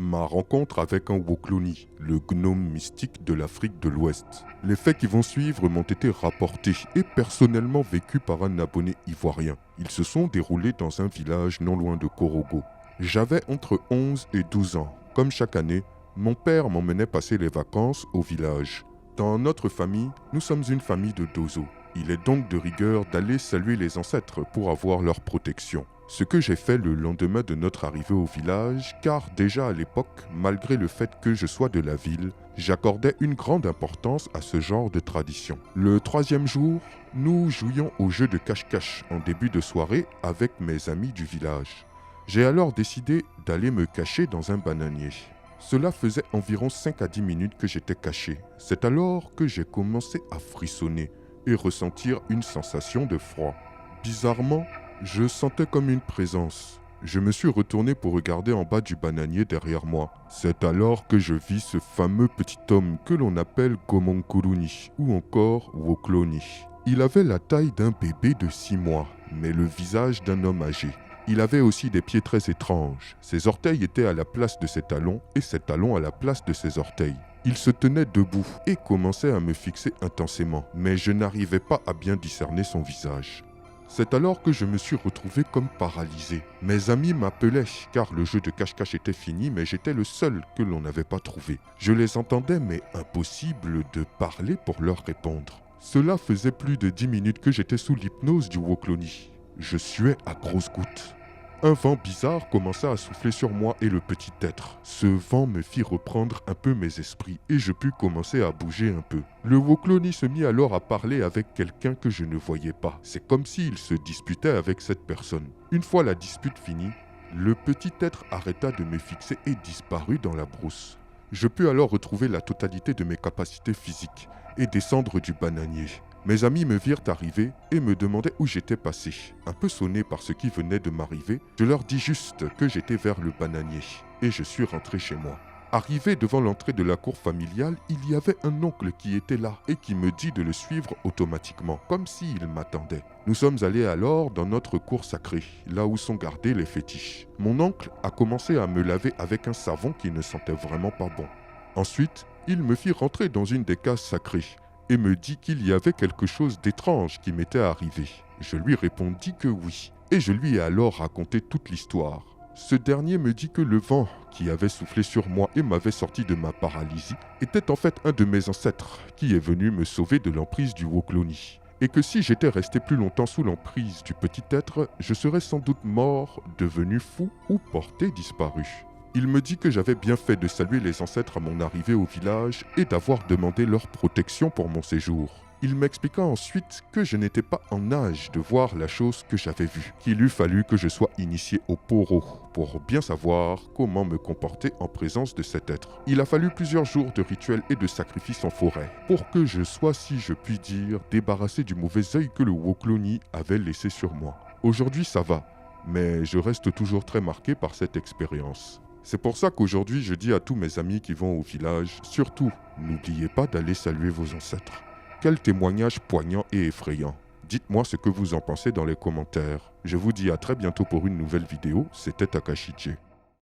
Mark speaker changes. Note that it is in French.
Speaker 1: Ma rencontre avec un Wokloni, le gnome mystique de l'Afrique de l'Ouest. Les faits qui vont suivre m'ont été rapportés et personnellement vécus par un abonné ivoirien. Ils se sont déroulés dans un village non loin de Korogo. J'avais entre 11 et 12 ans. Comme chaque année, mon père m'emmenait passer les vacances au village. Dans notre famille, nous sommes une famille de Dozo. Il est donc de rigueur d'aller saluer les ancêtres pour avoir leur protection. Ce que j'ai fait le lendemain de notre arrivée au village, car déjà à l'époque, malgré le fait que je sois de la ville, j'accordais une grande importance à ce genre de tradition. Le troisième jour, nous jouions au jeu de cache-cache en début de soirée avec mes amis du village. J'ai alors décidé d'aller me cacher dans un bananier. Cela faisait environ 5 à 10 minutes que j'étais caché. C'est alors que j'ai commencé à frissonner et ressentir une sensation de froid. Bizarrement, je sentais comme une présence. Je me suis retourné pour regarder en bas du bananier derrière moi. C'est alors que je vis ce fameux petit homme que l'on appelle Gomonkuruni ou encore Wokloni. Il avait la taille d'un bébé de 6 mois, mais le visage d'un homme âgé. Il avait aussi des pieds très étranges. Ses orteils étaient à la place de ses talons et ses talons à la place de ses orteils. Il se tenait debout et commençait à me fixer intensément, mais je n'arrivais pas à bien discerner son visage. C'est alors que je me suis retrouvé comme paralysé. Mes amis m'appelaient car le jeu de cache-cache était fini, mais j'étais le seul que l'on n'avait pas trouvé. Je les entendais, mais impossible de parler pour leur répondre. Cela faisait plus de 10 minutes que j'étais sous l'hypnose du Wokloni. Je suais à grosses gouttes. Un vent bizarre commença à souffler sur moi et le petit être. Ce vent me fit reprendre un peu mes esprits et je pus commencer à bouger un peu. Le Wokloni se mit alors à parler avec quelqu'un que je ne voyais pas. C'est comme s'il se disputait avec cette personne. Une fois la dispute finie, le petit être arrêta de me fixer et disparut dans la brousse. Je pus alors retrouver la totalité de mes capacités physiques et descendre du bananier. Mes amis me virent arriver et me demandaient où j'étais passé. Un peu sonné par ce qui venait de m'arriver, je leur dis juste que j'étais vers le bananier et je suis rentré chez moi. Arrivé devant l'entrée de la cour familiale, il y avait un oncle qui était là et qui me dit de le suivre automatiquement, comme s'il m'attendait. Nous sommes allés alors dans notre cour sacrée, là où sont gardés les fétiches. Mon oncle a commencé à me laver avec un savon qui ne sentait vraiment pas bon. Ensuite, il me fit rentrer dans une des cases sacrées et me dit qu'il y avait quelque chose d'étrange qui m'était arrivé. Je lui répondis que oui, et je lui ai alors raconté toute l'histoire. Ce dernier me dit que le vent qui avait soufflé sur moi et m'avait sorti de ma paralysie était en fait un de mes ancêtres qui est venu me sauver de l'emprise du Wokloni. Et que si j'étais resté plus longtemps sous l'emprise du petit être, je serais sans doute mort, devenu fou ou porté disparu. Il me dit que j'avais bien fait de saluer les ancêtres à mon arrivée au village et d'avoir demandé leur protection pour mon séjour. Il m'expliqua ensuite que je n'étais pas en âge de voir la chose que j'avais vue, qu'il eût fallu que je sois initié au Poro pour bien savoir comment me comporter en présence de cet être. Il a fallu plusieurs jours de rituels et de sacrifices en forêt pour que je sois, si je puis dire, débarrassé du mauvais œil que le Wokloni avait laissé sur moi. Aujourd'hui ça va, mais je reste toujours très marqué par cette expérience. C'est pour ça qu'aujourd'hui je dis à tous mes amis qui vont au village, surtout, n'oubliez pas d'aller saluer vos ancêtres. Quel témoignage poignant et effrayant. Dites-moi ce que vous en pensez dans les commentaires. Je vous dis à très bientôt pour une nouvelle vidéo, c'était Takashi J.